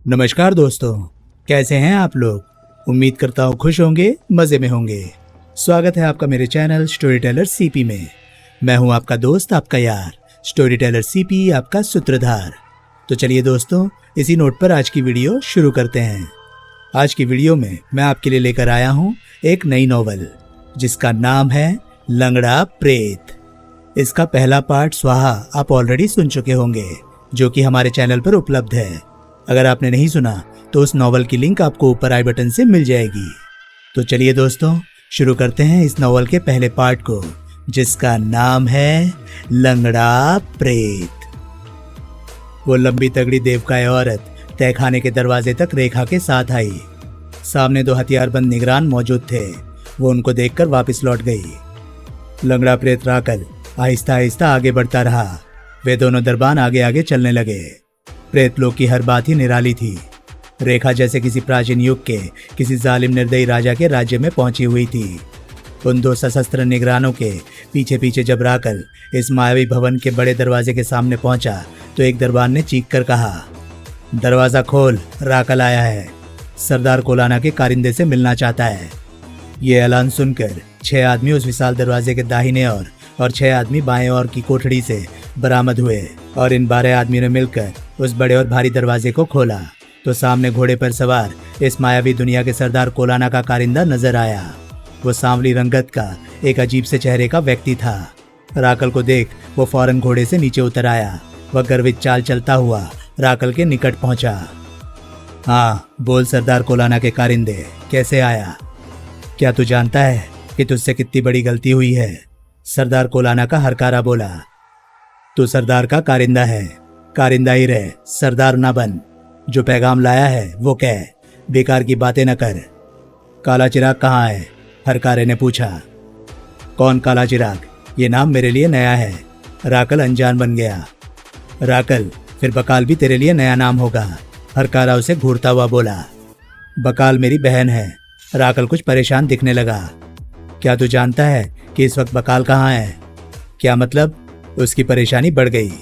नमस्कार दोस्तों, कैसे हैं आप लोग। उम्मीद करता हूँ खुश होंगे, मज़े में होंगे। स्वागत है आपका मेरे चैनल स्टोरी टेलर सीपी में। मैं हूँ आपका दोस्त, आपका यार, स्टोरी टेलर सीपी, आपका सूत्रधार। तो चलिए दोस्तों, इसी नोट पर आज की वीडियो शुरू करते हैं। आज की वीडियो में मैं आपके लिए लेकर आया हूँ एक नई नॉवल जिसका नाम है लंगड़ा प्रेत। इसका पहला पार्ट स्वाहा आप ऑलरेडी सुन चुके होंगे, जो कि हमारे चैनल पर उपलब्ध है। अगर आपने नहीं सुना तो उस नॉवल की लिंक आपको ऊपर आई बटन से मिल जाएगी। तो चलिए दोस्तों, शुरू करते हैं इस नॉवल के पहले पार्ट को, जिसका नाम है लंगड़ा प्रेत। वो लंबी तगड़ी देवकाय औरत तहखाने के दरवाजे तक रेखा के साथ आई। सामने दो हथियारबंद निगरान मौजूद थे। वो उनको देखकर वापस लौट गई। लंगड़ा प्रेत राकल आहिस्ता आहिस्ता आगे बढ़ता रहा। वे दोनों दरबान आगे आगे चलने लगे। प्रेत लोग की हर बात ही निराली थी। रेखा जैसे किसी प्राचीन युग के किसी जालिम निर्दयी राजा के राज्य में पहुंची हुई थी। उन दो सशस्त्र निगरानों के पीछे पीछे जब राकल इस मायावी भवन के बड़े दरवाजे के सामने पहुंचा तो एक दरबान ने चीख कर कहा, दरवाजा खोल, राकल आया है। सरदार कोलाना के कारिंदे से मिलना चाहता है। ये ऐलान सुनकर 6 आदमी उस विशाल दरवाजे के दाहिने और 6 आदमी बाएं ओर की कोठड़ी से बरामद हुए और इन 12 आदमियों ने मिलकर उस बड़े और भारी दरवाजे को खोला तो सामने घोड़े पर सवार इस मायावी दुनिया के सरदार कोलाना का कारिंदा नजर आया। वो सांवली रंगत का एक अजीब से चेहरे का व्यक्ति था। राकल को देख वो फौरन घोड़े से नीचे उतर आया। वह गर्वित चाल चलता हुआ राकल के निकट पहुंचा। हाँ बोल सरदार कोलाना के कारिंदे, कैसे आया? क्या तू जानता है कि तुझसे कितनी बड़ी गलती हुई है? सरदार कोलाना का हरकारा बोला। तू सरदार का कारिंदा है, कारिंदा ही रहे, सरदार ना बन। जो पैगाम लाया है वो कह, बेकार की बातें न कर। काला चिराग कहाँ है? हरकारे ने पूछा। कौन काला चिराग? ये नाम मेरे लिए नया है। राकल अनजान बन गया। राकल, फिर बकाल भी तेरे लिए नया नाम होगा। हरकारा उसे घूरता हुआ बोला। बकाल मेरी बहन है। राकल कुछ परेशान दिखने लगा। क्या तू जानता है कि इस वक्त बकाल कहाँ है? क्या मतलब? उसकी परेशानी बढ़ गई।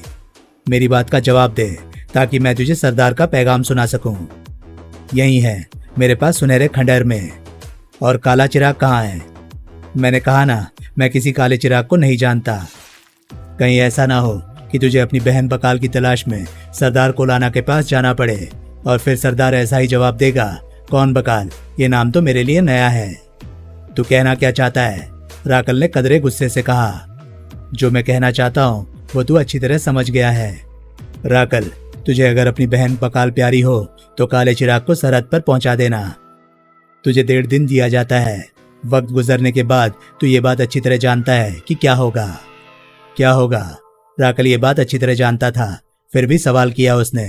मेरी बात का जवाब दे ताकि मैं तुझे सरदार का पैगाम सुना सकूं। यही है, मेरे पास सुनहरे खंडहर में। और काला चिराग कहाँ है? मैंने कहा ना, मैं किसी काले चिराग को नहीं जानता। कहीं ऐसा ना हो कि तुझे अपनी बहन बकाल की तलाश में सरदार कोलाना के पास जाना पड़े और फिर सरदार ऐसा ही जवाब देगा, कौन बकाल? ये नाम तो मेरे लिए नया है। तू कहना क्या चाहता है? राकल ने कदरे गुस्से से कहा। जो मैं कहना चाहता हूँ वो तू अच्छी तरह समझ गया है। राकल, तुझे अगर अपनी बहन बकाल प्यारी हो तो काले चिराग को सरहद पर पहुंचा देना। तुझे 1.5 दिन दिया जाता है। वक्त गुजरने के बाद तू ये बात अच्छी तरह जानता है कि क्या होगा। क्या होगा? राकल ये बात अच्छी तरह जानता था, फिर भी सवाल किया उसने।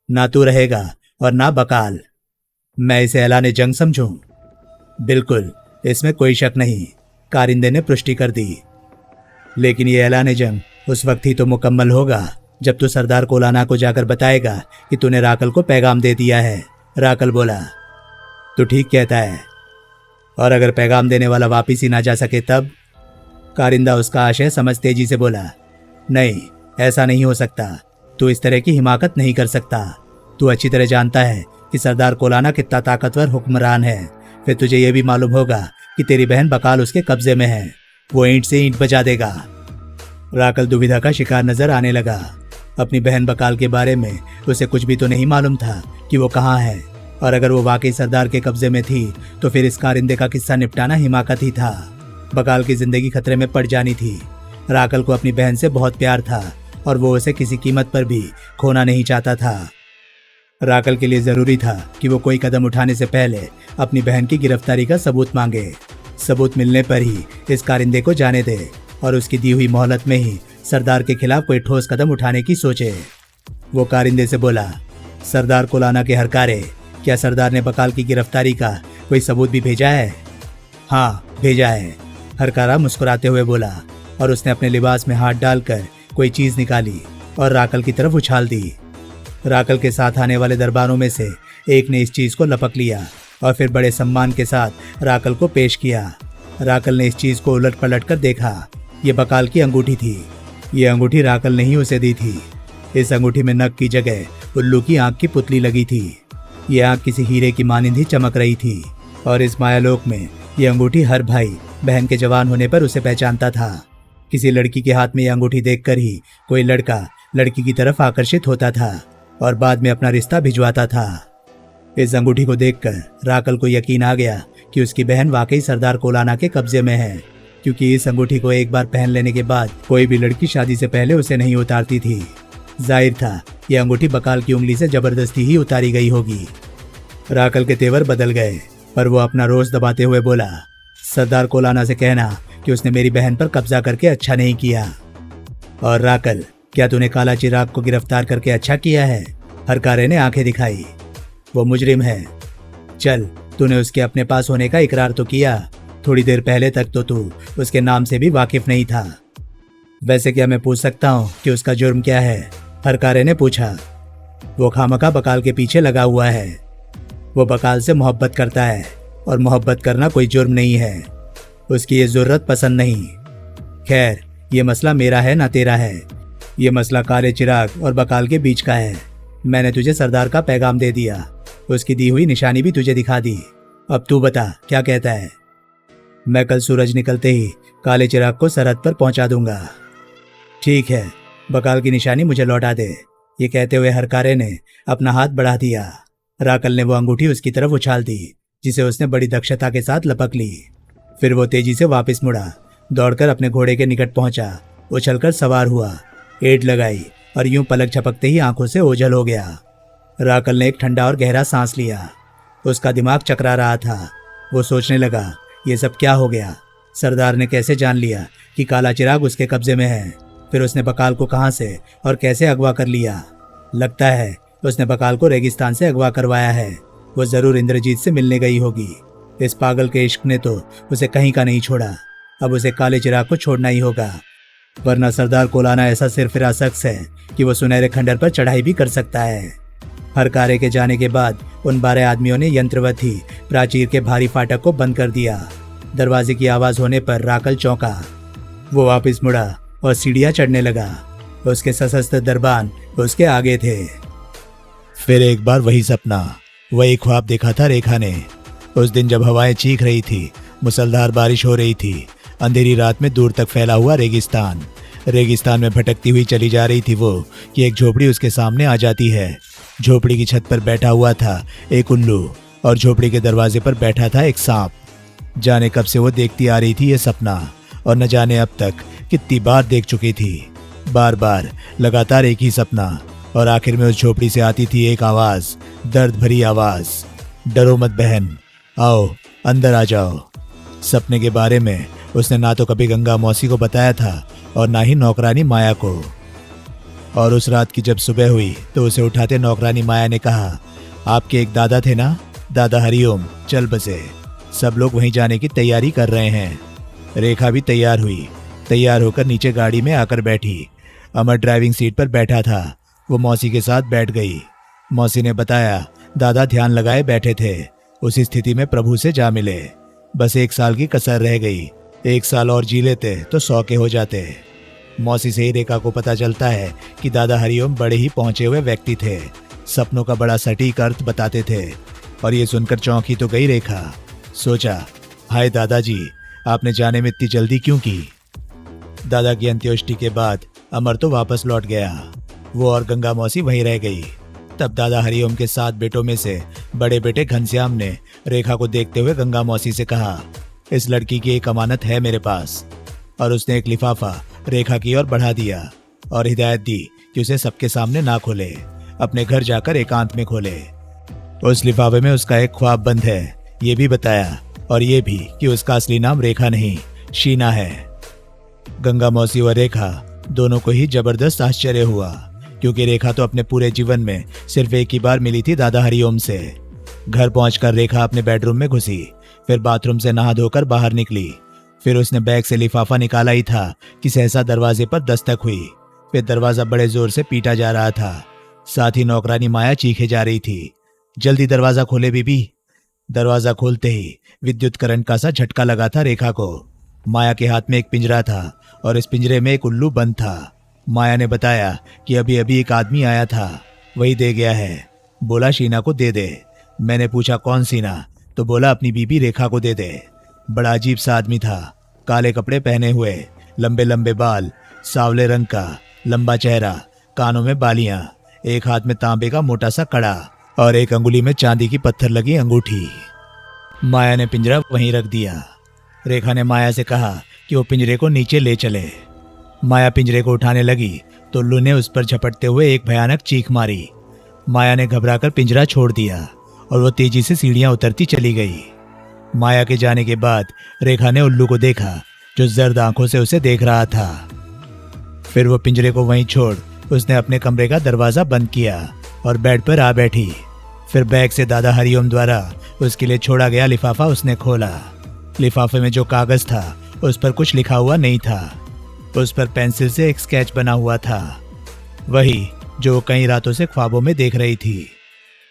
ना तू रहेगा और ना बकाल। मैं इसे ऐलान जंग समझूं? बिल्कुल, इसमें कोई शक नहीं, कारिंदे ने पुष्टि कर दी। लेकिन ये ऐलान जंग उस वक्त ही तो मुकम्मल होगा जब तू सरदार कोलाना को जाकर बताएगा कि तूने राकल को पैगाम दे दिया है। राकल बोला। तू ठीक कहता है। और अगर पैगाम देने वाला वापिस ही ना जा सके तब? कारिंदा उसका आशय समझ तेजी से बोला। नहीं, ऐसा नहीं हो सकता। तू इस तरह की हिमाकत नहीं कर सकता। तू अच्छी तरह जानता है कि सरदार कोलाना कितना ताकतवर हुक्मरान है। फिर तुझे यह भी मालूम होगा कि तेरी बहन बकाल उसके कब्जे में है। वो ईंट से ईंट बजा देगा। राकल दुविधा का शिकार नजर आने लगा। अपनी बहन बकाल के बारे में उसे कुछ भी तो नहीं मालूम था कि वो कहाँ है, और अगर वो वाकई सरदार के कब्जे में थी तो फिर इस कारिंदे का किस्सा निपटाना हिमाकत ही था। बकाल की जिंदगी खतरे में पड़ जानी थी। राकल को अपनी बहन से बहुत प्यार था और वो उसे किसी कीमत पर भी खोना नहीं चाहता था। राकल के लिए जरूरी था कि वो कोई कदम उठाने से पहले अपनी बहन की गिरफ्तारी का सबूत मांगे। सबूत मिलने पर ही इस कारिंदे को जाने दे और उसकी दी हुई मोहलत में ही सरदार के खिलाफ कोई ठोस कदम उठाने की सोचे। वो कारिंदे से बोला, सरदार कोलाना के हरकारे, क्या सरदार ने बकाल की गिरफ्तारी का कोई सबूत भी भेजा है? हाँ, भेजा है। हरकारा मुस्कुराते हुए बोला और उसने अपने लिबास में हाथ डालकर कोई चीज निकाली और राकल की तरफ उछाल दी। राकल के साथ आने वाले दरबारों में से एक ने इस चीज को लपक लिया और फिर बड़े सम्मान के साथ राकल को पेश किया। राकल ने इस चीज को उलट पलट कर देखा। ये बकाल की अंगूठी थी। ये अंगूठी राकल ने ही उसे दी थी। इस अंगूठी में नग की जगह उल्लू की आंख की पुतली लगी थी। ये आंख किसी हीरे की मानिंद ही चमक रही थी और इस मायालोक में ये अंगूठी हर भाई बहन के जवान होने पर उसे पहचानता था। किसी लड़की के हाथ में ये अंगूठी देखकर ही कोई लड़का लड़की की तरफ आकर्षित होता था और बाद में अपना रिश्ता भिजवाता था। इस अंगूठी को देखकर राकल को यकीन आ गया कि उसकी बहन वाकई सरदार कोलाना के कब्जे में है, क्योंकि इस अंगूठी को एक बार पहन लेने के बाद कोई भी लड़की शादी से पहले उसे नहीं उतारती थी। जाहिर था यह अंगूठी बकाल की उंगली से जबरदस्ती ही उतारी गई होगी। राकल के तेवर बदल गए, पर वो अपना रोष दबाते हुए बोला, सरदार कोलाना से कहना कि उसने मेरी बहन पर कब्जा करके अच्छा नहीं किया। और राकल, क्या तूने काला चिराग को गिरफ्तार करके अच्छा किया है? हरकारे ने आंखें दिखाई। वो मुजरिम है। चल, तूने उसके अपने पास होने का इकरार तो किया। थोड़ी देर पहले तक तो तू उसके नाम से भी वाकिफ नहीं था। वैसे क्या मैं पूछ सकता हूँ कि उसका जुर्म क्या है? हरकारे ने पूछा। वो खामखा बकाल के पीछे लगा हुआ है। वो बकाल से मोहब्बत करता है और मोहब्बत करना कोई जुर्म नहीं है। उसकी ये जरूरत पसंद नहीं। खैर, ये मसला मेरा है ना तेरा है। ये मसला काले चिराग और बकाल के बीच का है। मैंने तुझे सरदार का पैगाम दे दिया, उसकी दी हुई निशानी भी तुझे दिखा दी। अब तू बता क्या कहता है? मैं कल सूरज निकलते ही काले चिराग को सरहद पर पहुंचा दूंगा। ठीक है, बकाल की निशानी मुझे लौटा दे। ये कहते हुए हरकारे ने अपना हाथ बढ़ा दिया। राकल ने वो अंगूठी उसकी तरफ उछाल दी, जिसे उसने बड़ी दक्षता के साथ लपक ली। फिर वो तेजी से वापस मुड़ा, दौड़कर अपने घोड़े के निकट पहुंचा, उछलकर सवार हुआ, एड़ लगाई और यूं पलक झपकते ही आंखों से ओझल हो गया। राकल ने एक ठंडा और गहरा सांस लिया। उसका दिमाग चकरा रहा था। वो सोचने लगा, ये सब क्या हो गया? सरदार ने कैसे जान लिया कि काला चिराग उसके कब्जे में है? फिर उसने बकाल को कहां से और कैसे अगवा कर लिया? लगता है उसने बकाल को रेगिस्तान से अगवा करवाया है। वो जरूर इंद्रजीत से मिलने गई होगी। इस पागल के इश्क ने तो उसे कहीं का नहीं छोड़ा। अब उसे काले चिराग को छोड़ना ही होगा, वरना सरदार कोलाना ऐसा सिरफिरा शख्स है कि वो सुनहरे खंडर पर चढ़ाई भी कर सकता है। हरकारे के जाने के बाद उन 12 आदमियों ने यंत्रवत ही प्राचीर के भारी फाटक को बंद कर दिया। दरवाजे की आवाज होने पर राकल चौंका। वो वापस मुड़ा और सीढ़ियां चढ़ने लगा। उसके सशस्त्र दरबान उसके आगे थे। फिर एक बार वही सपना, वही ख्वाब देखा था रेखा ने। उस दिन जब हवाएं चीख रही थी, मूसलाधार बारिश हो रही थी, अंधेरी रात में दूर तक फैला हुआ रेगिस्तान में भटकती हुई चली जा रही थी वो कि एक झोपड़ी उसके सामने आ जाती है। झोपड़ी की छत पर बैठा हुआ था एक उल्लू और झोपड़ी के दरवाजे पर बैठा था एक सांप। जाने कब से वो देखती आ रही थी ये सपना और न जाने अब तक कितनी बार देख चुकी थी। बार बार लगातार एक ही सपना, और आखिर में उस झोपड़ी से आती थी एक आवाज, दर्द भरी आवाज, डरो मत बहन, आओ अंदर आ जाओ। सपने के बारे में उसने ना तो कभी गंगा मौसी को बताया था और ना ही नौकरानी माया को। और उस रात की जब सुबह हुई तो उसे उठाते नौकरानी माया ने कहा, आपके एक दादा थे ना, दादा हरिओम, चल बसे। सब लोग वहीं जाने की तैयारी कर रहे हैं। रेखा भी तैयार हुई। तैयार होकर नीचे गाड़ी में आकर बैठी। अमर ड्राइविंग सीट पर बैठा था। वो मौसी के साथ बैठ गई। मौसी ने बताया, दादा ध्यान लगाए बैठे थे, उसी स्थिति में प्रभु से जा मिले। बस 1 साल की कसर रह गई। 1 साल और जी लेते तो 100 के हो जाते। मौसी से ही रेखा को पता चलता है कि दादा हरिओम बड़े ही पहुंचे हुए व्यक्ति थे, सपनों का बड़ा सटीक अर्थ बताते थे। और ये सुनकर चौंकी तो गई रेखा। सोचा, हाय दादाजी, आपने जाने में इतनी जल्दी क्यों की? दादा की अंत्येष्टि के बाद अमर तो वापस लौट गया। वो और गंगा मौसी वहीं रह गई। तब दादा हरिओम के 7 बेटों में से बड़े बेटे घनश्याम ने रेखा को देखते हुए गंगा मौसी से कहा, इस लड़की की एक अमानत है मेरे पास। और उसने एक लिफाफा रेखा की ओर बढ़ा दिया और हिदायत दी कि उसे सबके सामने ना खोले, अपने घर जाकर एकांत में खोले। उस लिफाफे में उसका एक ख्वाब बंद है, ये भी बताया, और ये भी कि उसका असली नाम रेखा नहीं शीना है। गंगा मौसी और रेखा दोनों को ही जबरदस्त आश्चर्य हुआ, क्योंकि रेखा तो अपने पूरे जीवन में सिर्फ एक ही बार मिली थी दादा हरिओम से। घर पहुंचकर रेखा अपने बेडरूम में घुसी, फिर बाथरूम से नहा धोकर बाहर निकली। फिर उसने बैग से लिफाफा निकाला ही था कि सहसा दरवाजे पर दस्तक हुई। फिर दरवाजा बड़े जोर से पीटा जा रहा था। साथ ही नौकरानी माया चीखे जा रही थी, जल्दी दरवाजा खोले बीबी। दरवाजा खोलते ही विद्युत करंट का सा झटका लगा था रेखा को। माया के हाथ में एक पिंजरा था और इस पिंजरे में एक उल्लू बंद था। माया ने बताया कि अभी अभी एक आदमी आया था। वही दे गया है। बोला शीना को दे दे। मैंने पूछा कौन सीना, तो बोला अपनी बीबी रेखा को दे दे। बड़ा अजीब सा आदमी था, काले कपड़े पहने हुए, लंबे लंबे बाल, सांवले रंग का, लंबा चेहरा, कानों में बालियां, एक हाथ में तांबे का मोटा सा कड़ा और एक अंगुली में चांदी की पत्थर लगी अंगूठी। माया ने पिंजरा वहीं रख दिया। रेखा ने माया से कहा कि वो पिंजरे को नीचे ले चले। माया पिंजरे को उठाने लगी तो उल्लू ने उस पर झपटते हुए एक भयानक चीख मारी। माया ने घबराकर पिंजरा छोड़ दिया और वो तेजी से सीढ़ियां उतरती चली गई। माया के जाने के बाद रेखा ने उल्लू को देखा जो जर्द आंखों से उसे देख रहा था। फिर वो पिंजरे को वहीं छोड़ उसने अपने कमरे का दरवाजा बंद किया और बेड पर आ बैठी। फिर बैग से दादा हरिओम द्वारा उसके लिए छोड़ा गया लिफाफा उसने खोला। लिफाफे में जो कागज था उस पर कुछ लिखा हुआ नहीं था। उस पर पेंसिल से एक स्केच बना हुआ था, वही जो कई रातों से ख्वाबों में देख रही थी।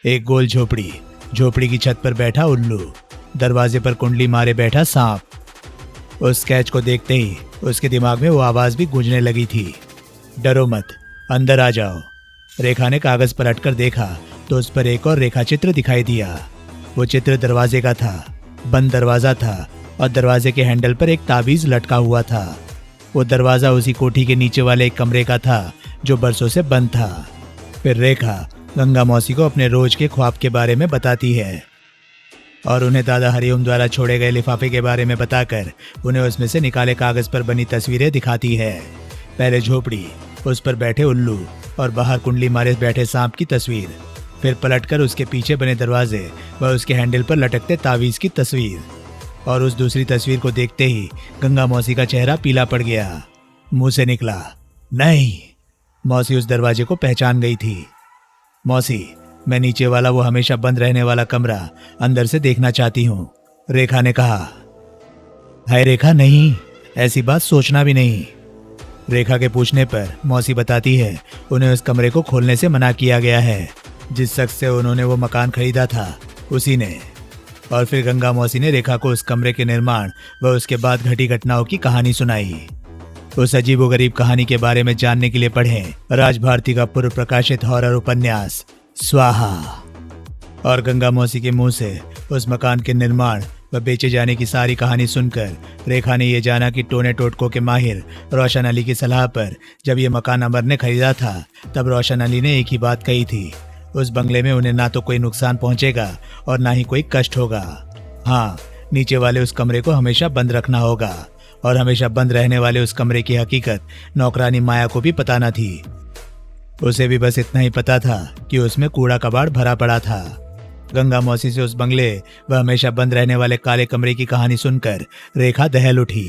एक गोल झोपड़ी, झोपड़ी की छत पर बैठा उल्लू, दरवाजे पर कुंडली मारे बैठा सांप। उस स्केच को देखते ही उसके दिमाग में वो आवाज भी गूंजने लगी थी, डरो मत, अंदर आ जाओ। रेखा ने कागज पलटकर देखा तो उस पर एक और रेखा चित्र दिखाई दिया। वो चित्र दरवाजे का था, बंद दरवाजा था और दरवाजे के हैंडल पर एक ताबीज लटका हुआ था। वो दरवाजा उसी कोठी के नीचे वाले एक कमरे का था जो बरसों से बंद था। फिर रेखा गंगा मौसी को अपने रोज के ख्वाब के बारे में बताती है और उन्हें दादा हरिओम द्वारा छोड़े गए लिफाफे के बारे में बताकर उन्हें उसमें से निकाले कागज पर बनी तस्वीरें दिखाती है। पहले झोपड़ी, उस पर बैठे उल्लू और बाहर कुंडली मारे बैठे सांप की तस्वीर। फिर पलटकर उसके पीछे बने दरवाजे व उसके हैंडल पर लटकते तावीज की तस्वीर। और उस दूसरी तस्वीर को देखते ही गंगा मौसी का चेहरा पीला पड़ गया। मुंह से निकला, नहीं। मौसी उस दरवाजे को पहचान गई थी। मौसी, मैं नीचे वाला वो हमेशा बंद रहने वाला कमरा अंदर से देखना चाहती हूँ, रेखा ने कहा। हाय रेखा, नहीं, ऐसी बात सोचना भी नहीं। रेखा के पूछने पर मौसी बताती है उन्हें उस कमरे को खोलने से मना किया गया है। जिस शख्स से उन्होंने वो मकान खरीदा था उसी ने। और फिर गंगा मौसी ने रेखा को उस कमरे के निर्माण व उसके बाद घटी घटनाओं की कहानी सुनाई। उस अजीबोगरीब कहानी के बारे में जानने के लिए पढ़ें राज भारती का पूर्व प्रकाशित हॉरर उपन्यास स्वाहा। और गंगा मौसी के मुंह से उस मकान के निर्माण व बेचे जाने की सारी कहानी सुनकर रेखा ने यह जाना कि टोने टोटकों के माहिर रोशन अली की सलाह पर जब ये मकान अमर ने खरीदा था तब रोशन अली ने एक ही बात कही थी, उस बंगले में उन्हें ना तो कोई नुकसान पहुंचेगा और ना ही कोई कष्ट होगा। हाँ, नीचे वाले उस कमरे को हमेशा बंद रखना होगा। और हमेशा बंद रहने वाले उस कमरे की हकीकत नौकरानी माया को भी पता न थी। उसे भी बस इतना ही पता था कि उसमें कूड़ा कबाड़ भरा पड़ा था। गंगा मौसी से उस बंगले व हमेशा बंद रहने वाले काले कमरे की कहानी सुनकर रेखा दहल उठी।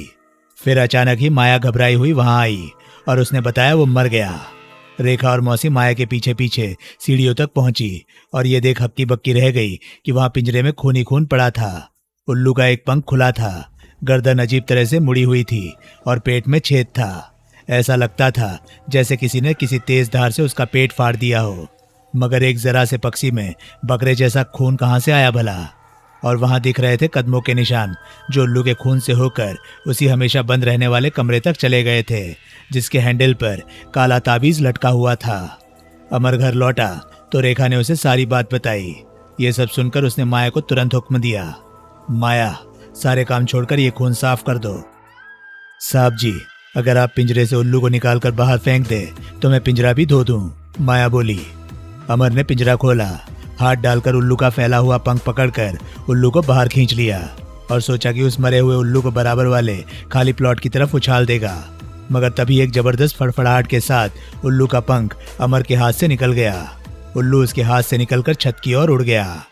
फिर अचानक ही माया घबराई हुई वहां आई और उसने बताया वो मर गया। रेखा और मौसी माया के पीछे पीछे सीढ़ियों तक पहुंची और ये देख हक्की बक्की रह गई कि वहां पिंजरे में खून ही खून पड़ा था। उल्लू का एक पंख खुला था, गर्दन अजीब तरह से मुड़ी हुई थी और पेट में छेद था। ऐसा लगता था जैसे किसी ने किसी तेज धार से उसका पेट फाड़ दिया हो। मगर एक जरा से पक्षी में बकरे जैसा खून कहां से आया भला। और वहां दिख रहे थे कदमों के निशान जो उल्लू के खून से होकर उसी हमेशा बंद रहने वाले कमरे तक चले गए थे, जिसके हैंडल पर काला ताबीज लटका हुआ था। अमर घर लौटा तो रेखा ने उसे सारी बात बताई। ये सब सुनकर उसने माया को तुरंत हुक्म दिया, माया, सारे काम छोड़कर ये खून साफ कर दो। साहब जी, अगर आप पिंजरे से उल्लू को निकालकर बाहर फेंक दे तो मैं पिंजरा भी धो दूं, माया बोली। अमर ने पिंजरा खोला, हाथ डालकर उल्लू का फैला हुआ पंख पकड़कर उल्लू को बाहर खींच लिया और सोचा कि उस मरे हुए उल्लू को बराबर वाले खाली प्लॉट की तरफ उछाल देगा। मगर तभी एक जबरदस्त फड़फड़ाहट के साथ उल्लू का पंख अमर के हाथ से निकल गया। उल्लू उसके हाथ से निकलकर छत की ओर उड़ गया।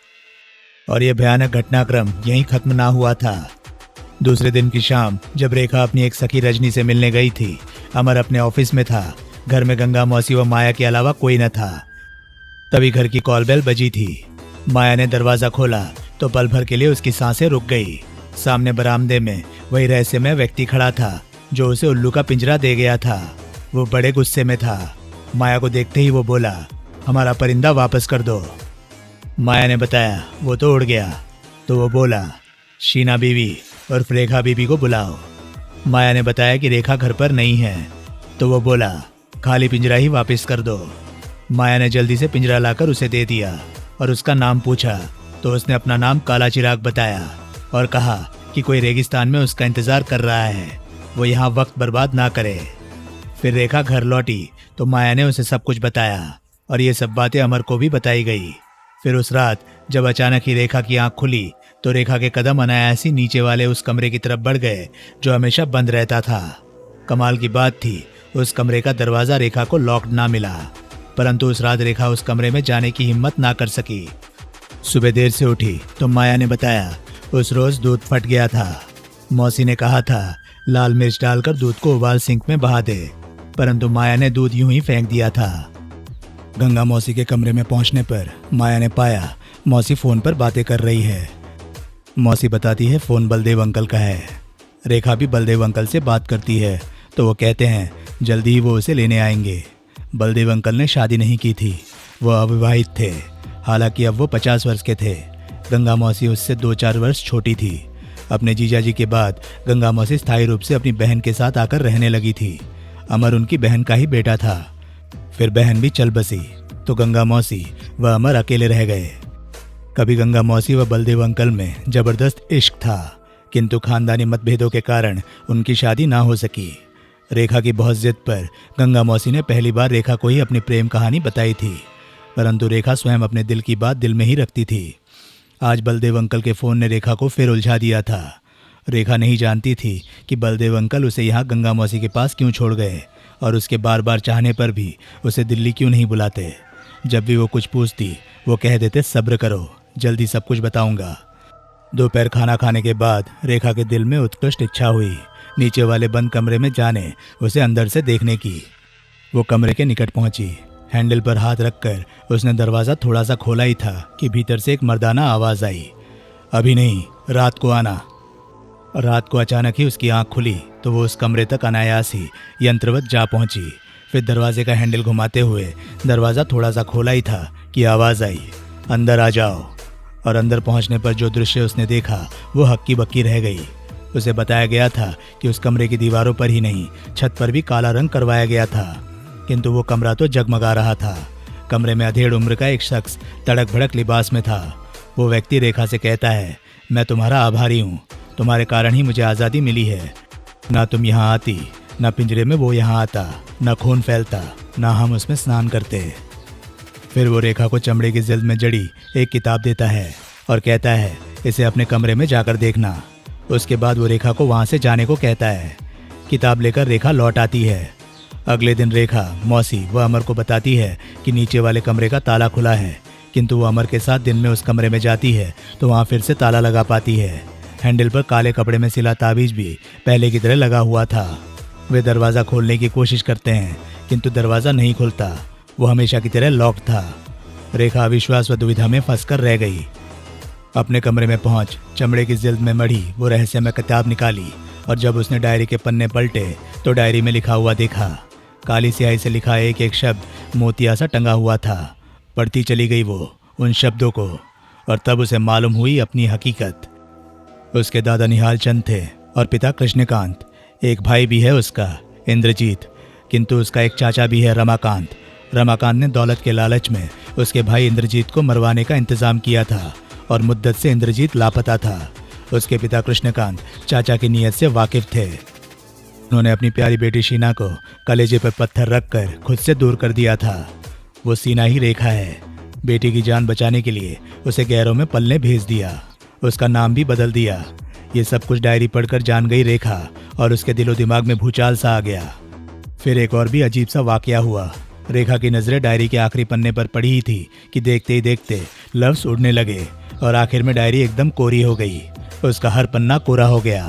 और यह भयानक घटनाक्रम यहीं खत्म ना हुआ था। दूसरे दिन की शाम जब रेखा अपनी एक सखी रजनी से मिलने गई थी, अमर अपने ऑफिस में था। घर में गंगा मौसी व माया के अलावा कोई न था। तभी घर की कॉल बेल बजी थी। माया ने दरवाजा खोला तो पल भर के लिए उसकी सांसें रुक गई। सामने बरामदे में वही रहस्यमय व्यक्ति खड़ा था जो उसे उल्लू का पिंजरा दे गया था। वो बड़े गुस्से में था। माया को देखते ही वो बोला, हमारा परिंदा वापस कर दो। माया ने बताया वो तो उड़ गया। तो वो बोला, शीना बीवी और रेखा बीबी को बुलाओ। माया ने बताया कि रेखा घर पर नहीं है। तो वो बोला, खाली पिंजरा ही वापस कर दो। माया ने जल्दी से पिंजरा लाकर उसे दे दिया और उसका नाम पूछा तो उसने अपना नाम काला चिराग बताया और कहा कि कोई रेगिस्तान में उसका इंतजार कर रहा है, वो यहाँ वक्त बर्बाद ना करे। फिर रेखा घर लौटी तो माया ने उसे सब कुछ बताया और ये सब बातें अमर को भी बताई गई। फिर उस रात जब अचानक ही रेखा की आंख खुली तो रेखा के कदम अनायास ही नीचे वाले उस कमरे की तरफ बढ़ गए जो हमेशा बंद रहता था। कमाल की बात थी, उस कमरे का दरवाजा रेखा को लॉक्ड ना मिला, परंतु उस रात रेखा उस कमरे में जाने की हिम्मत ना कर सकी। सुबह देर से उठी तो माया ने बताया उस रोज दूध फट गया था। मौसी ने कहा था लाल मिर्च डालकर दूध को उबाल सिंक में बहा दे, परंतु माया ने दूध यूं ही फेंक दिया था। गंगा मौसी के कमरे में पहुंचने पर माया ने पाया मौसी फोन पर बातें कर रही है। मौसी बताती है फोन बलदेव अंकल का है। रेखा भी बलदेव अंकल से बात करती है तो वो कहते हैं जल्दी ही वो उसे लेने आएंगे। बलदेव अंकल ने शादी नहीं की थी, वो अविवाहित थे, हालांकि अब वो 50 वर्ष के थे। गंगा मौसी उससे 2-4 वर्ष छोटी थी। अपने जीजाजी के बाद गंगा मौसी स्थायी रूप से अपनी बहन के साथ आकर रहने लगी थी। अमर उनकी बहन का ही बेटा था। फिर बहन भी चल बसी तो गंगा मौसी व अमर अकेले रह गए। कभी गंगा मौसी व बलदेव अंकल में जबरदस्त इश्क था, किंतु खानदानी मतभेदों के कारण उनकी शादी ना हो सकी। रेखा की बहुत जिद पर गंगा मौसी ने पहली बार रेखा को ही अपनी प्रेम कहानी बताई थी, परंतु रेखा स्वयं अपने दिल की बात दिल में ही रखती थी। आज बलदेव अंकल के फोन ने रेखा को फिर उलझा दिया था। रेखा नहीं जानती थी कि बलदेव अंकल उसे यहाँ गंगा मौसी के पास क्यों छोड़ गए और उसके बार बार चाहने पर भी उसे दिल्ली क्यों नहीं बुलाते। जब भी वो कुछ पूछती वो कह देते सब्र करो, जल्दी सब कुछ बताऊंगा। दोपहर खाना खाने के बाद रेखा के दिल में उत्कृष्ट इच्छा हुई नीचे वाले बंद कमरे में जाने, उसे अंदर से देखने की। वो कमरे के निकट पहुंची। हैंडल पर हाथ रखकर उसने दरवाज़ा थोड़ा सा खोला ही था कि भीतर से एक मर्दाना आवाज़ आई, अभी नहीं, रात को आना। रात को अचानक ही उसकी आंख खुली तो वो उस कमरे तक अनायास ही यंत्रवत जा पहुंची। फिर दरवाजे का हैंडल घुमाते हुए दरवाज़ा थोड़ा सा खोला ही था कि आवाज़ आई, अंदर आ जाओ। और अंदर पहुंचने पर जो दृश्य उसने देखा वो हक्की बक्की रह गई। उसे बताया गया था कि उस कमरे की दीवारों पर ही नहीं, छत पर भी काला रंग करवाया गया था, किंतु वो कमरा तो जगमगा रहा था। कमरे में अधेड़ उम्र का एक शख्स तड़क भड़क लिबास में था। वो व्यक्ति रेखा से कहता है, मैं तुम्हारा आभारी हूँ, तुम्हारे कारण ही मुझे आज़ादी मिली है। ना तुम यहाँ आती, ना पिंजरे में वो यहाँ आता, ना खून फैलता, ना हम उसमें स्नान करते। फिर वो रेखा को चमड़े की जिल्द में जड़ी एक किताब देता है और कहता है, इसे अपने कमरे में जाकर देखना। उसके बाद वो रेखा को वहाँ से जाने को कहता है। किताब लेकर रेखा लौट आती है। अगले दिन रेखा मौसी व अमर को बताती है कि नीचे वाले कमरे का ताला खुला है, किंतु वो अमर के साथ दिन में उस कमरे में जाती है तो वहाँ फिर से ताला लगा पाती है। हैंडल पर काले कपड़े में सिला ताबीज भी पहले की तरह लगा हुआ था। वे दरवाज़ा खोलने की कोशिश करते हैं किंतु दरवाज़ा नहीं खुलता, वो हमेशा की तरह लॉक था। रेखा अविश्वास व दुविधा में फंसकर रह गई। अपने कमरे में पहुंच चमड़े की जिल्द में मढ़ी वो रहस्यमय किताब निकाली और जब उसने डायरी के पन्ने पलटे तो डायरी में लिखा हुआ देखा। काली स्याही से लिखा एक एक शब्द मोतिया सा टंगा हुआ था। पढ़ती चली गई वो उन शब्दों को और तब उसे मालूम हुई अपनी हकीकत। उसके दादा निहाल चंद थे और पिता कृष्णकांत। एक भाई भी है उसका, इंद्रजीत, किंतु उसका एक चाचा भी है, रमाकांत। रमाकांत ने दौलत के लालच में उसके भाई इंद्रजीत को मरवाने का इंतजाम किया था और मुद्दत से इंद्रजीत लापता था। उसके पिता कृष्णकांत चाचा की नीयत से वाकिफ थे। उन्होंने अपनी प्यारी बेटी शीना को कलेजे पर पत्थर रखकर खुद से दूर कर दिया था। वो सीना ही रेखा है। बेटी की जान बचाने के लिए उसे गैरों में पलने भेज दिया, उसका नाम भी बदल दिया। ये सब कुछ डायरी पढ़कर जान गई रेखा और उसके दिलो दिमाग में भूचाल सा आ गया। फिर एक और भी अजीब सा वाकया हुआ। रेखा की नजरें डायरी के आखिरी पन्ने पर पड़ी ही थी कि देखते ही देखते लफ्ज उड़ने लगे और आखिर में डायरी एकदम कोरी हो गई। उसका हर पन्ना कोरा हो गया।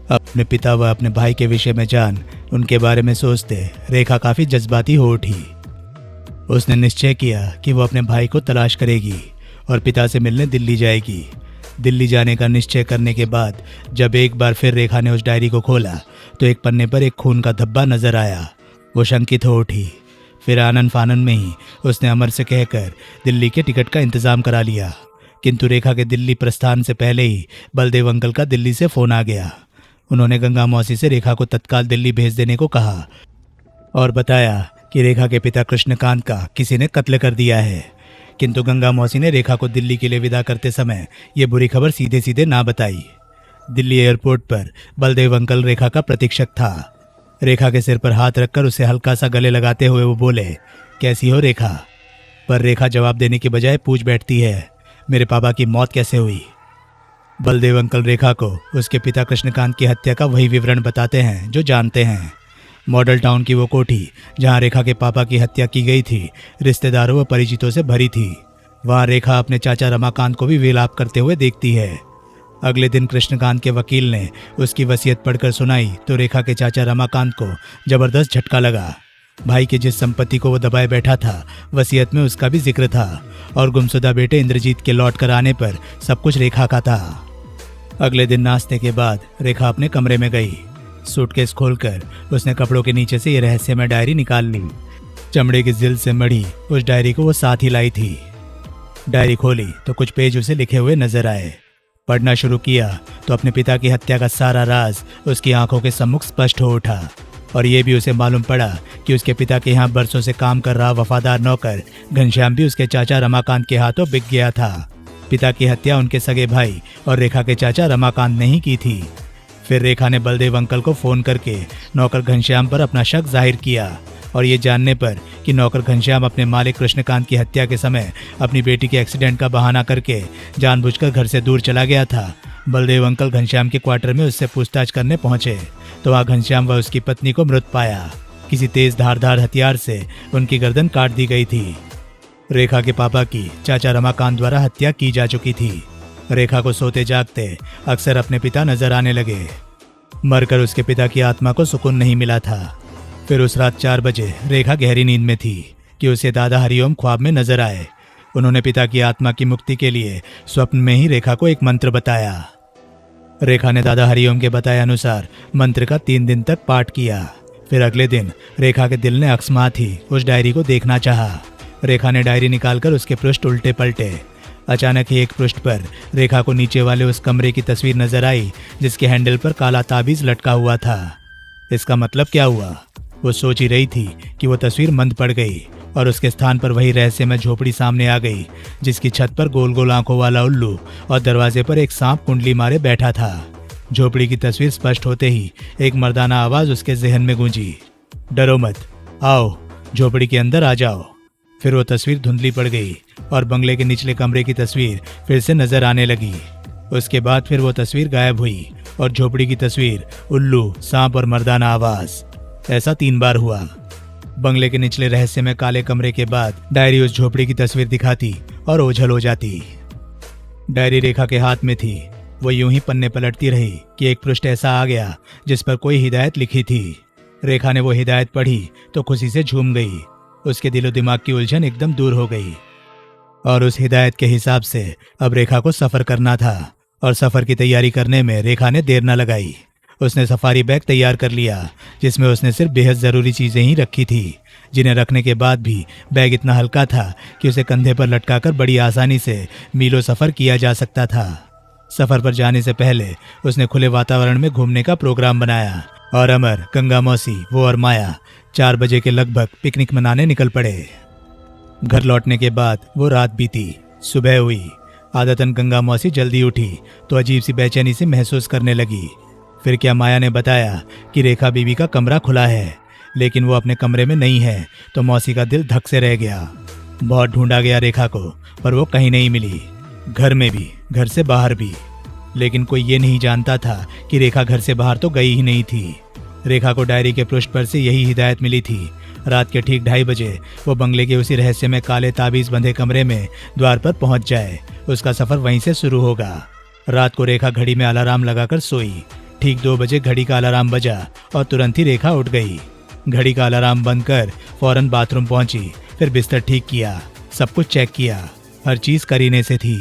अपने पिता व अपने भाई के विषय में जान उनके बारे में सोचते रेखा काफी जज्बाती हो उठी। उसने निश्चय किया कि वो अपने भाई को तलाश करेगी और पिता से मिलने दिल्ली जाएगी। दिल्ली जाने का निश्चय करने के बाद जब एक बार फिर रेखा ने उस डायरी को खोला तो एक पन्ने पर एक खून का धब्बा नजर आया। वो शंकित हो उठी। फिर आनन फानन में ही उसने अमर से कहकर दिल्ली के टिकट का इंतजाम करा लिया, किंतु रेखा के दिल्ली प्रस्थान से पहले ही बलदेव अंकल का दिल्ली से फोन आ गया। उन्होंने गंगा मौसी से रेखा को तत्काल दिल्ली भेज देने को कहा और बताया कि रेखा के पिता कृष्णकांत का किसी ने कत्ल कर दिया है, किंतु गंगा मौसी ने रेखा को दिल्ली के लिए विदा करते समय ये बुरी खबर सीधे सीधे ना बताई। दिल्ली एयरपोर्ट पर बलदेव अंकल रेखा का प्रतीक्षक था। रेखा के सिर पर हाथ रखकर उसे हल्का सा गले लगाते हुए वो बोले, कैसी हो रेखा? पर रेखा जवाब देने की बजाय पूछ बैठती है, मेरे पापा की मौत कैसे हुई? बलदेव अंकल रेखा को उसके पिता कृष्णकांत की हत्या का वही विवरण बताते हैं जो जानते हैं। मॉडल टाउन की वो कोठी जहां रेखा के पापा की हत्या की गई थी, रिश्तेदारों व परिचितों से भरी थी। वहां रेखा अपने चाचा रमाकांत को भी विलाप करते हुए देखती है। अगले दिन कृष्णकांत के वकील ने उसकी वसीयत पढ़कर सुनाई तो रेखा के चाचा रमाकांत को जबरदस्त झटका लगा। भाई की जिस संपत्ति को वो दबाए बैठा था, वसीयत में उसका भी जिक्र था और गुमशुदा बेटे इंद्रजीत के लौट कर आने पर सब कुछ रेखा का था। अगले दिन नाश्ते के बाद रेखा अपने कमरे में गई। सूटकेस खोलकर उसने कपड़ों के नीचे से ये रहस्यमय डायरी निकाल ली। चमड़े की जिल्द से मढ़ी उस डायरी को वो साथ ही लाई थी। डायरी खोली तो कुछ पेज उसे लिखे हुए नजर आए। पढ़ना शुरू किया तो अपने पिता की हत्या का सारा राज उसकी आंखों के सम्मुख स्पष्ट हो उठा और ये भी उसे मालूम पड़ा कि उसके पिता के यहाँ बरसों से काम कर रहा वफादार नौकर घनश्याम भी उसके चाचा रमाकांत के हाथों बिक गया था। पिता की हत्या उनके सगे भाई और रेखा के चाचा रमाकांत ने ही की थी। फिर रेखा ने बलदेव अंकल को फोन करके नौकर घनश्याम पर अपना शक जाहिर किया और ये जानने पर कि नौकर घनश्याम अपने मालिक कृष्णकांत की हत्या के समय अपनी बेटी के एक्सीडेंट का बहाना करके जानबूझकर घर से दूर चला गया था, बलदेव अंकल घनश्याम के क्वार्टर में उससे पूछताछ करने पहुंचे तो वहाँ घनश्याम व उसकी पत्नी को मृत पाया। किसी तेज धारदार हथियार से उनकी गर्दन काट दी गई थी। रेखा के पापा की चाचा रमाकांत द्वारा हत्या की जा चुकी थी। रेखा को सोते जागते अक्सर अपने पिता नजर आने लगे। मरकर उसके पिता की आत्मा को सुकून नहीं मिला था। फिर उस रात 4 बजे रेखा गहरी नींद में थी कि उसे दादा हरिओम ख्वाब में नजर आए। उन्होंने पिता की आत्मा की मुक्ति के लिए स्वप्न में ही रेखा को एक मंत्र बताया। रेखा ने दादा हरिओम के बताए अनुसार मंत्र का 3 दिन तक पाठ किया। फिर अगले दिन रेखा के दिल ने अकस्मात ही उस डायरी को देखना चाहा। रेखा ने डायरी निकालकर उसके पृष्ठ उल्टे पलटे। अचानक ही एक पृष्ठ पर रेखा को नीचे वाले उस कमरे की तस्वीर नजर आई जिसके हैंडल पर काला ताबीज लटका हुआ था। इसका मतलब क्या हुआ? वो सोच ही रही थी कि वो तस्वीर मंद पड़ गई और उसके स्थान पर वही रहस्यमय झोपड़ी सामने आ गई जिसकी छत पर गोल गोल आंखों वाला उल्लू और दरवाजे पर एक सांप कुंडली मारे बैठा था। झोपड़ी की तस्वीर स्पष्ट होते ही एक मर्दाना आवाज उसके जहन में गूंजी, डरो मत, आओ झोपड़ी के अंदर आ जाओ। फिर वो तस्वीर धुंधली पड़ गई और बंगले के निचले कमरे की तस्वीर फिर से नजर आने लगी। उसके बाद फिर वो तस्वीर गायब हुई और झोपड़ी की तस्वीर, उल्लू, सांप और मर्दाना आवाज, ऐसा 3 बार हुआ। बंगले के निचले रहस्य में काले कमरे के बाद डायरी उस झोपड़ी की तस्वीर दिखाती और ओझल हो जाती। डायरी रेखा के हाथ में थी। वो यूं ही पन्ने पलटती रही कि एक पृष्ठ ऐसा आ गया जिस पर कोई हिदायत लिखी थी। रेखा ने वो हिदायत पढ़ी तो खुशी से झूम गई। उसके दिलो दिमाग की उलझन एकदम दूर हो गई और उस हिदायत के हिसाब से अब रेखा को सफर करना था और सफर की तैयारी करने में रेखा ने देर न लगाई। उसने सफारी बैग तैयार कर लिया जिसमें उसने सिर्फ बेहद ज़रूरी चीज़ें ही रखी थी, जिन्हें रखने के बाद भी बैग इतना हल्का था कि उसे कंधे पर लटकाकर बड़ी आसानी से मीलों सफ़र किया जा सकता था। सफ़र पर जाने से पहले उसने खुले वातावरण में घूमने का प्रोग्राम बनाया और अमर, गंगा मौसी, वो और माया 4 बजे के लगभग पिकनिक मनाने निकल पड़े। घर लौटने के बाद वो रात बीती, सुबह हुई। आदतन गंगा मौसी जल्दी उठी तो अजीब सी बेचैनी सी महसूस करने लगी। फिर क्या माया ने बताया कि रेखा बीबी का कमरा खुला है लेकिन वो अपने कमरे में नहीं है तो मौसी का दिल धक से रह गया। बहुत ढूंढा गया रेखा को पर वो कहीं नहीं मिली, घर में भी, घर से बाहर भी। लेकिन कोई ये नहीं जानता था कि रेखा घर से बाहर तो गई ही नहीं थी। रेखा को डायरी के पृष्ठ पर से यही हिदायत मिली थी। रात के ठीक 2:30 बजे वो बंगले के उसी रहस्य में काले ताबीज बंधे कमरे में द्वार पर पहुंच जाए। उसका सफर वहीं से शुरू होगा। रात को रेखा घड़ी में अलार्म लगाकर सोई। ठीक 2 बजे घड़ी का अलार्म बजा और तुरंत ही रेखा उठ गई। घड़ी का अलार्म बंद कर फौरन बाथरूम पहुंची, फिर बिस्तर ठीक किया, सब कुछ चेक किया, हर चीज करीने से थी।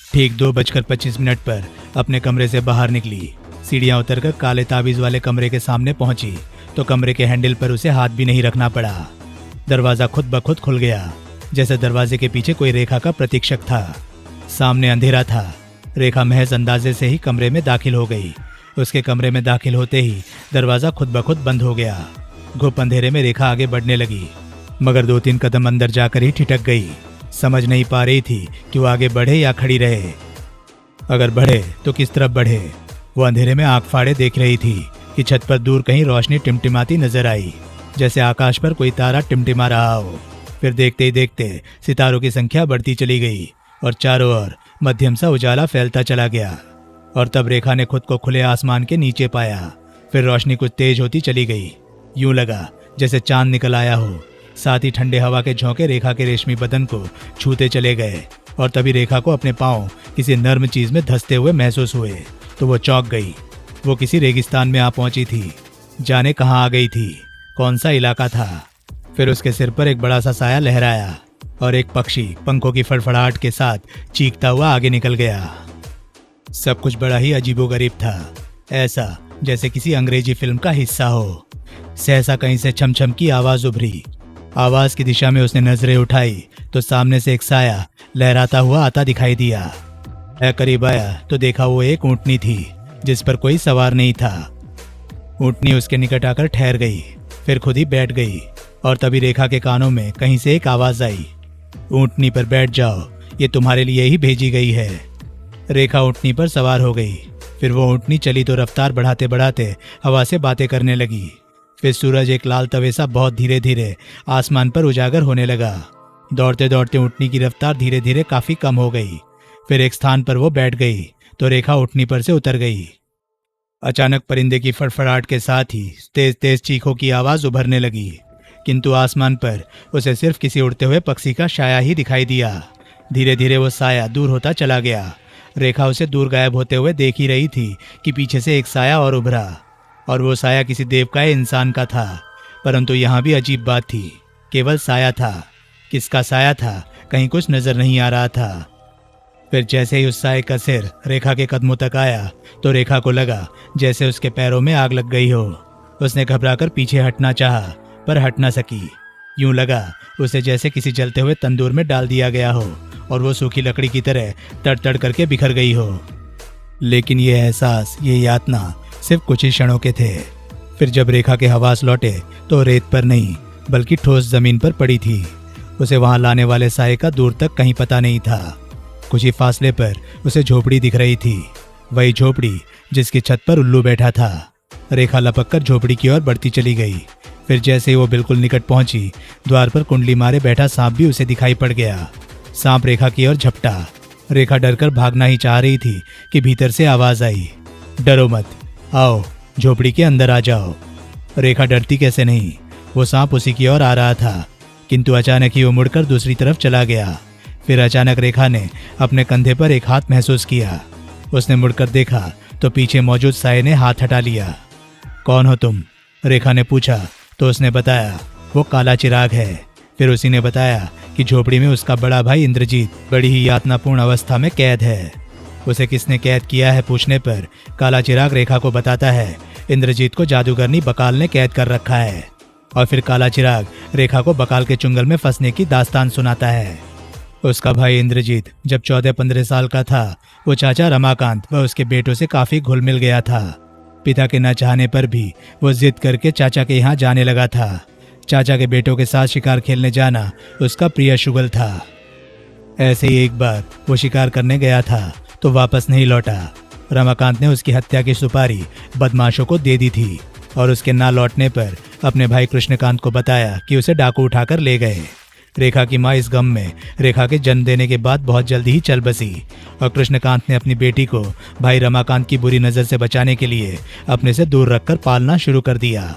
ठीक 2:25 पर अपने कमरे से बाहर निकली। सीढ़ियां उतरकर काले ताबीज वाले कमरे के सामने पहुंची तो कमरे के हैंडल पर उसे हाथ भी नहीं रखना पड़ा। दरवाजा खुद ब खुद खुल गया, जैसे दरवाजे के पीछे कोई रेखा का प्रतीक्षक था। सामने अंधेरा था। रेखा महज अंदाजे से ही कमरे में दाखिल हो गई। उसके कमरे में दाखिल होते ही दरवाजा खुद ब खुद बंद हो गया। घुप अंधेरे में रेखा आगे बढ़ने लगी, मगर 2-3 कदम अंदर जाकर ही ठिठक गई। समझ नहीं पा रही थी कि वो आगे बढ़े या खड़ी रहे। अगर बढ़े तो किस तरफ बढ़े। वो अंधेरे में आंख फाड़े देख रही थी कि छत पर दूर कहीं रोशनी टिमटिमाती नजर आई, जैसे आकाश पर कोई तारा टिमटिमा रहा हो। फिर देखते ही देखते सितारों की संख्या बढ़ती चली गई और चारों ओर मध्यम सा उजाला फैलता चला गया। और तब रेखा ने खुद को खुले आसमान के नीचे पाया। फिर रोशनी कुछ तेज होती चली गई। यूं लगा जैसे चांद निकल आया हो। साथ ही ठंडे हवा के झोंके रेखा के रेशमी बदन को छूते चले गए और तभी रेखा को अपने पांव किसी नर्म चीज में धंसते हुए महसूस हुए तो वो चौंक गई। वो किसी रेगिस्तान में आ पहुंची थी। जाने कहाँ आ गई थी, कौन सा इलाका था। फिर उसके सिर पर एक बड़ा सा साया लहराया और एक पक्षी पंखों की फड़फड़ाहट के साथ चीखता हुआ आगे निकल गया। सब कुछ बड़ा ही अजीबोगरीब था, ऐसा जैसे किसी अंग्रेजी फिल्म का हिस्सा हो। सहसा कहीं से छमछम की आवाज उभरी। आवाज की दिशा में उसने नजरें उठाई तो सामने से एक साया लहराता हुआ आता दिखाई दिया। करीब आया तो देखा वो एक ऊंटनी थी जिस पर कोई सवार नहीं था। ऊंटनी उसके निकट आकर ठहर गई, फिर खुद ही बैठ गई और तभी रेखा के कानों में कहीं से एक आवाज आई, ऊंटनी पर बैठ जाओ, ये तुम्हारे लिए ही भेजी गई है। रेखा ऊंटनी पर सवार हो गई। फिर वो ऊंटनी चली तो रफ्तार बढ़ाते बढ़ाते हवा से बातें करने लगी। फिर सूरज एक लाल तवे सा बहुत धीरे धीरे आसमान पर उजागर होने लगा। दौड़ते दौड़ते ऊंटनी की रफ्तार धीरे धीरे काफी कम हो गई। फिर एक स्थान पर वो बैठ गई तो रेखा ऊंटनी पर से उतर गई। अचानक परिंदे की फड़फड़ाहट के साथ ही तेज तेज चीखों की आवाज उभरने लगी, किंतु आसमान पर उसे सिर्फ किसी उड़ते हुए पक्षी का साया ही दिखाई दिया। धीरे धीरे वो साया दूर होता चला गया। रेखा उसे दूर गायब होते हुए देख ही रही थी कि पीछे से एक साया और उभरा और वो साया किसी देवकाय इंसान का था। परंतु यहाँ भी अजीब बात थी, केवल साया था। किसका साया था, कहीं कुछ नजर नहीं आ रहा था। फिर जैसे ही उस साये का सिर रेखा के कदमों तक आया तो रेखा को लगा जैसे उसके पैरों में आग लग गई हो। उसने घबराकर पीछे हटना चाहा पर हट ना सकी। यूं लगा उसे जैसे किसी जलते हुए तंदूर में डाल दिया गया हो और वो सूखी लकड़ी की तरह तड़ तड़ करके बिखर गई हो। लेकिन ये एहसास, ये यातना सिर्फ कुछ ही क्षणों के थे। फिर जब रेखा के हवास लौटे तो रेत पर नहीं बल्कि ठोस जमीन पर पड़ी थी। उसे वहां लाने वाले साये का दूर तक कहीं पता नहीं था। कुछ ही फासले पर उसे झोपड़ी दिख रही थी, वही झोपड़ी जिसकी छत पर उल्लू बैठा था। रेखा लपक कर झोपड़ी की ओर बढ़ती चली गई। फिर जैसे ही वो बिल्कुल निकट पहुंची, द्वार पर कुंडली मारे बैठा सांप भी उसे दिखाई पड़ गया। सांप रेखा की ओर झपटा। रेखा डरकर भागना ही चाह रही थी कि भीतर से आवाज आई, डरो मत, आओ झोपड़ी के अंदर आ जाओ। रेखा डरती कैसे नहीं, वो सांप उसी की ओर आ रहा था, किंतु अचानक ही वो मुड़कर दूसरी तरफ चला गया। फिर अचानक रेखा ने अपने कंधे पर एक हाथ महसूस किया। उसने मुड़कर देखा तो पीछे मौजूद साये ने हाथ हटा लिया। कौन हो तुम? रेखा ने पूछा तो उसने बताया वो काला चिराग है। फिर उसी ने बताया कि झोपड़ी में उसका बड़ा भाई इंद्रजीत बड़ी ही यातनापूर्ण अवस्था में कैद है। उसे किसने कैद किया है पूछने पर काला चिराग रेखा को बताता है इंद्रजीत को जादूगरनी बकाल ने कैद कर रखा है। और फिर काला चिराग रेखा को बकाल के चुंगल में फंसने की दास्तान सुनाता है। उसका भाई इंद्रजीत जब 14-15 साल का था, वो चाचा रमाकांत व उसके बेटों से काफी घुल मिल गया था। पिता के न चाहने पर भी वो जिद करके चाचा के यहाँ जाने लगा था। चाचा के बेटों के साथ शिकार खेलने जाना उसका प्रिय शुगल था। ऐसे ही एक बार वो शिकार करने गया था तो वापस नहीं लौटा। रमाकांत ने उसकी हत्या की सुपारी बदमाशों को दे दी थी और उसके ना लौटने पर अपने भाई कृष्णकांत को बताया कि उसे डाकू उठाकर ले गए। रेखा की माँ इस गम में रेखा के जन्म देने के बाद बहुत जल्दी ही चल बसी और कृष्णकांत ने अपनी बेटी को भाई रमाकांत की बुरी नज़र से बचाने के लिए अपने से दूर रखकर पालना शुरू कर दिया।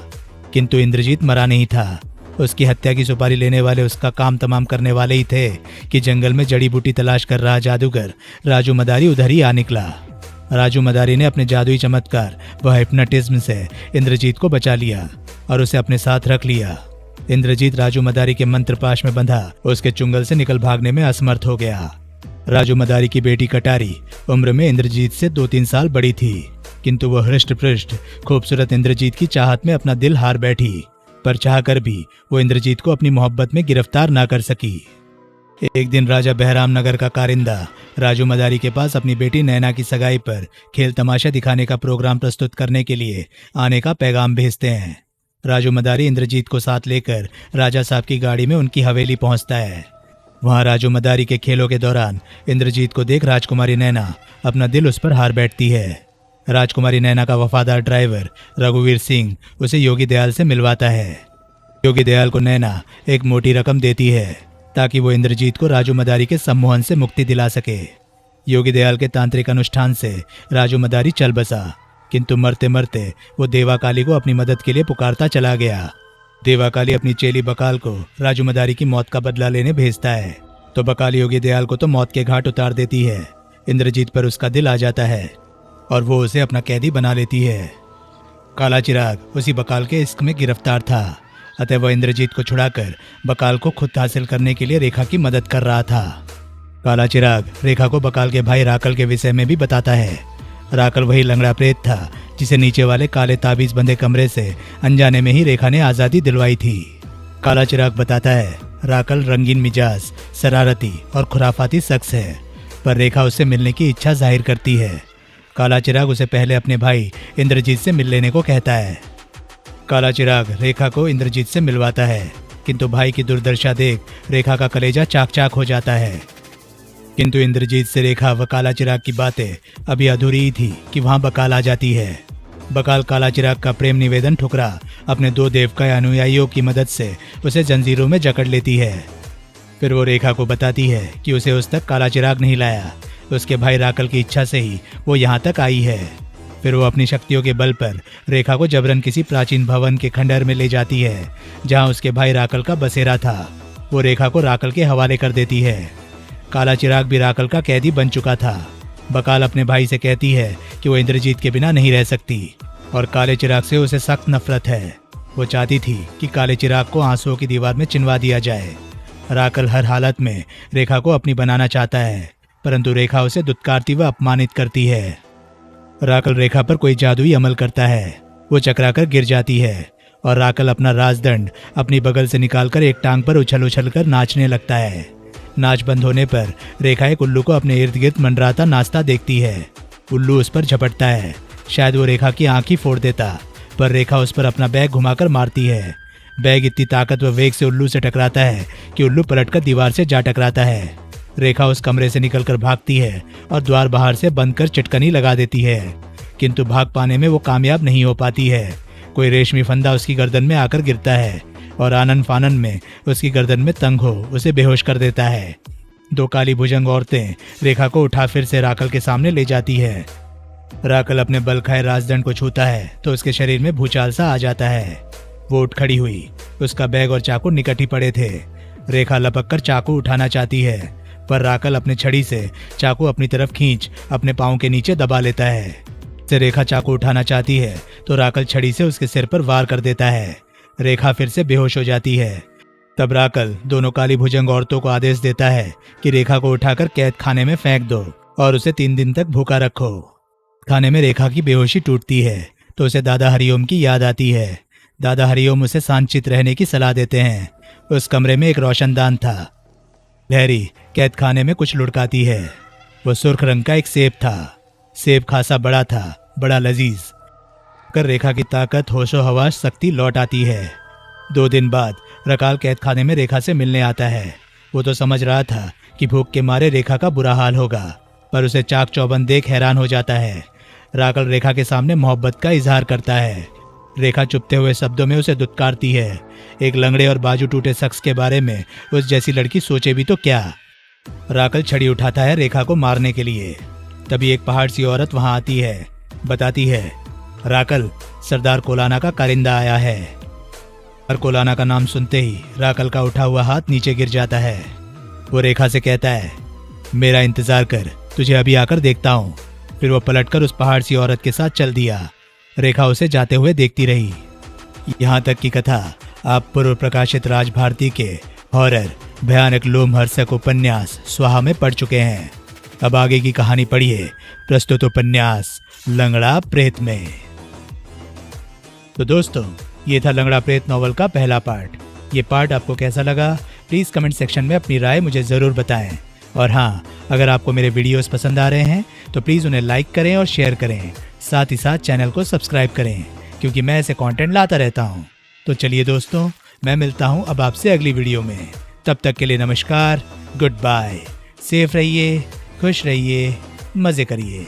किंतु इंद्रजीत मरा नहीं था। उसकी हत्या की सुपारी लेने वाले उसका काम तमाम करने वाले ही थे कि जंगल में जड़ी बूटी तलाश कर रहा जादूगर राजू मदारी उधर ही आ निकला। राजू मदारी ने अपने जादुई चमत्कार व हिप्नोटिज्म से इंद्रजीत को बचा लिया और उसे अपने साथ रख लिया। इंद्रजीत राजू मदारी के मंत्रपाश में बंधा उसके चुंगल से निकल भागने में असमर्थ हो गया। राजू मदारी की बेटी कटारी उम्र में इंद्रजीत से 2-3 साल बड़ी थी, किंतु वह हृष्ट पृष्ठ खूबसूरत इंद्रजीत की चाहत में अपना दिल हार बैठी, पर चाहकर भी वो इंद्रजीत को अपनी मोहब्बत में गिरफ्तार ना कर सकी। एक दिन राजा बहराम नगर का कारिंदा राजू मदारी के पास अपनी बेटी नैना की सगाई पर खेल तमाशा दिखाने का प्रोग्राम प्रस्तुत करने के लिए आने का पैगाम भेजते हैं। राजू मदारी इंद्रजीत को साथ लेकर राजा साहब की गाड़ी में उनकी हवेली पहुंचता है। वहां राजू मदारी के खेलों के दौरान इंद्रजीत को देख राजकुमारी नैना अपना दिल उस पर हार बैठती है। राजकुमारी नैना का वफादार ड्राइवर रघुवीर सिंह उसे योगी दयाल से मिलवाता है। योगी दयाल को नैना एक मोटी रकम देती है ताकि वो इंद्रजीत को राजू मदारी के सम्मोहन से मुक्ति दिला सके। योगी दयाल के तांत्रिक अनुष्ठान से राजू मदारी चल बसा, किंतु मरते मरते वो देवा काली को अपनी मदद के लिए पुकारता चला गया। देवा काली अपनी चेली बकाल को राजू मदारी की मौत का बदला लेने भेजता है, तो बकाल योगी दयाल को तो मौत के घाट उतार देती है। इंद्रजीत पर उसका दिल आ जाता है और वो उसे अपना कैदी बना लेती है। काला चिराग उसी बकाल के इश्क में गिरफ्तार था, अतः वह इंद्रजीत को छुड़ाकर बकाल को खुद हासिल करने के लिए रेखा की मदद कर रहा था। काला चिराग रेखा को बकाल के भाई राकल के विषय में भी बताता है। राकल वही लंगड़ा प्रेत था जिसे नीचे वाले काले ताबीज बंधे कमरे से अनजाने में ही रेखा ने आज़ादी दिलवाई थी। काला चिराग बताता है राकल रंगीन मिजाज, शरारती और खुराफाती शख्स है, पर रेखा उससे मिलने की इच्छा जाहिर करती है। काला चिराग उसे पहले अपने भाई इंद्रजीत से मिल लेने को कहता है। काला चिराग रेखा को इंद्रजीत से मिलवाता है, किंतु भाई की दुर्दशा देख रेखा का कलेजा चाक चाक हो जाता है। किंतु इंद्रजीत से रेखा व काला चिराग की बातें अभी अधूरी ही थी कि वहां बकाल आ जाती है। बकाल काला चिराग का प्रेम निवेदन ठुकरा अपने 2 देवकाय अनुयायियों की मदद से उसे जंजीरों में जकड़ लेती है। फिर वो रेखा को बताती है कि उसे उस तक काला चिराग नहीं लाया, उसके भाई राकल की इच्छा से ही वो यहाँ तक आई है। फिर वो अपनी शक्तियों के बल पर रेखा को जबरन किसी प्राचीन भवन के खंडहर में ले जाती है जहाँ उसके भाई राकल का बसेरा था। वो रेखा को राकल के हवाले कर देती है। काला चिराग भी राकल का कैदी बन चुका था। बकाल अपने भाई से कहती है कि वो इंद्रजीत के बिना नहीं रह सकती और काले चिराग से उसे सख्त नफरत है। वो चाहती थी कि काले चिराग को आंसुओं की दीवार में चिनवा दिया जाए। राकल हर हालत में रेखा को अपनी बनाना चाहता है, परंतु रेखा उसे दुत्कारती व अपमानित करती है। राकल रेखा पर कोई जादुई अमल करता है, वो चकराकर गिर जाती है और राकल अपना राजदंड अपनी बगल से निकालकर एक टांग पर उछल उछल कर नाचने लगता है। नाच बंद होने पर रेखा एक उल्लू को अपने इर्द गिर्द मंडराता नाचता देखती है। उल्लू उस पर झपटता है, शायद वो रेखा की आंख ही फोड़ देता, पर रेखा उस पर अपना बैग घुमाकर मारती है। बैग इतनी ताकत व वेग से उल्लू से टकराता है कि उल्लू पलटकर दीवार से जा टकराता है। रेखा उस कमरे से निकलकर भागती है और द्वार बाहर से बंद कर चिटकनी लगा देती है, किंतु भाग पाने में वो कामयाब नहीं हो पाती है। कोई रेशमी फंदा उसकी गर्दन में आकर गिरता है और आनन फानन में उसकी गर्दन में तंग हो उसे बेहोश कर देता है। 2 काली भुजंग औरतें रेखा को उठा फिर से राकल के सामने ले जाती है। राकल अपने बल खाए राजदंड को छूता है तो उसके शरीर में भूचाल सा आ जाता है। वो उठ खड़ी हुई, उसका बैग और चाकू निकट ही पड़े थे। रेखा लपक कर चाकू उठाना चाहती है, पर राकल अपने छड़ी से चाकू अपनी तरफ खींच अपने पाँव के नीचे दबा लेता है। से रेखा चाकू उठाना चाहती है तो राकल छड़ी से उसके सिर पर वार कर देता है। रेखा फिर से बेहोश हो जाती है। तब राकल दोनों काली भुजंग औरतों को आदेश देता है कि रेखा को उठाकर कैद खाने में फेंक दो और उसे 3 दिन तक भूखा रखो। खाने में रेखा की बेहोशी टूटती है तो उसे दादा हरिओम की याद आती है। दादा हरिओम उसे शांतचित्त रहने की सलाह देते हैं। उस कमरे में एक रोशनदान था। लहरी कैद खाने में कुछ लुढ़काती है। वो सुर्ख रंग का एक सेब था। सेब खासा बड़ा था, बड़ा लजीज। कर रेखा की ताकत, होशो हवास, शक्ति लौट आती है। 2 दिन बाद रकाल कैद खाने में रेखा से मिलने आता है। वो तो समझ रहा था कि भूख के मारे रेखा का बुरा हाल होगा, पर उसे चाक चौबंद देख हैरान हो जाता है। राकल रेखा के सामने मोहब्बत का इजहार करता है। रेखा चुपते हुए शब्दों में उसे दुत्कारती है। एक लंगड़े और बाजू टूटे शख्स के बारे में उस जैसी लड़की सोचे भी तो क्या। राकल छड़ी उठाता है रेखा को मारने के लिए। तभी एक पहाड़ सी औरत वहां आती है। बताती है, राकल, सरदार कोलाना का कारिंदा आया है। और कोलाना का नाम सुनते ही राकल का उठा हुआ हाथ नीचे गिर जाता है। वो रेखा से कहता है, मेरा इंतजार कर, तुझे अभी आकर देखता हूँ। फिर वो पलटकर उस पहाड़ सी औरत के साथ चल दिया। रेखा उसे जाते हुए देखती रही। यहाँ तक की कथा आप पूर्व प्रकाशित राजभारती के हॉरर भयानक लोमहर्षक उपन्यास स्वाहा में पढ़ चुके हैं। अब आगे की कहानी पढ़िए प्रस्तुत उपन्यास लंगड़ा प्रेत में। तो दोस्तों, ये था लंगड़ा प्रेत नॉवल का पहला पार्ट। ये पार्ट आपको कैसा लगा प्लीज़ कमेंट सेक्शन में अपनी राय मुझे ज़रूर बताएं। और हाँ, अगर आपको मेरे वीडियोस पसंद आ रहे हैं तो प्लीज़ उन्हें लाइक करें और शेयर करें। साथ ही साथ चैनल को सब्सक्राइब करें, क्योंकि मैं ऐसे कंटेंट लाता रहता हूँ। तो चलिए दोस्तों, मैं मिलता हूँ अब आपसे अगली वीडियो में। तब तक के लिए नमस्कार, गुड बाय। सेफ रहिए, खुश रहिए, मज़े करिए।